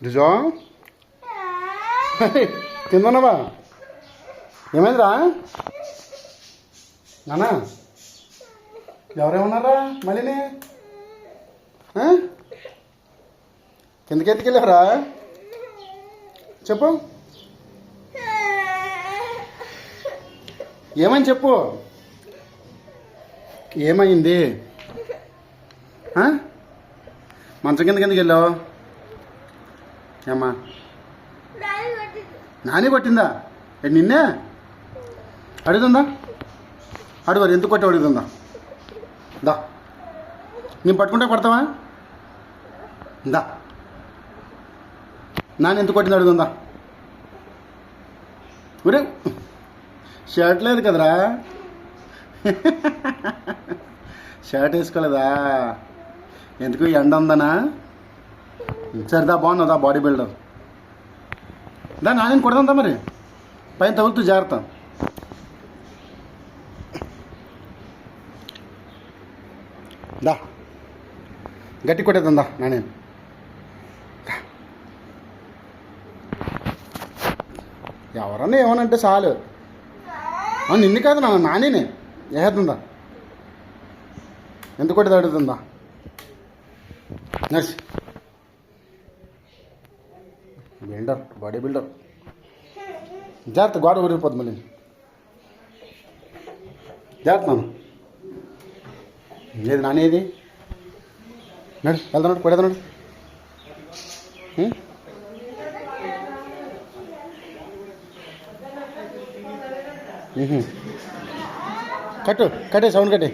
రిజో కింద ఉన్నావా? ఏమైందిరా నానా? ఎవరేమన్నారా మళ్ళీని? కిందకి ఎత్తుకెళ్ళారా? చెప్పు, ఏమని చెప్పు, ఏమైంది? మంచం కిందకి వెళ్ళావు ఏమ్మా? నాని కొట్టిందా? నిన్నే అడుగుతుందా? అడుగు, ఎందుకు కొట్టి అడుగుతుందా? దా, నేను పట్టుకుంటే కొడతావా? దా, నాన్న ఎందుకు కొట్టింది అడుగుందా? ఒరే షర్ట్ లేదు కదరా, షర్ట్ వేసుకోలేదా? ఎందుకు ఎండ ఉందనా? సరేదా, బాగున్నాదా బాడీ బిల్డర్? దా నాని కొడదా మరి, పైన తగులుతూ జాగ్రత్త. దా గట్టి కొట్టేద్దా నాని. ఎవరన్నా ఏమనంటే చాలు. నిన్ను కాదు నానినే ఏతుందా? ఎంత కొట్టేది అడుగుతుందా? Nurse builder, body builder. జాగ్రత్త, గోడ ఊరిపోద్ది మళ్ళీ. జాగ్రత్త నాన్న. ఏది నాని? ఏది నడు, వెళ్తున్నాడు, కొడేతున్నాడు. కట్టు, కట్టే, సౌండ్ కట్టే.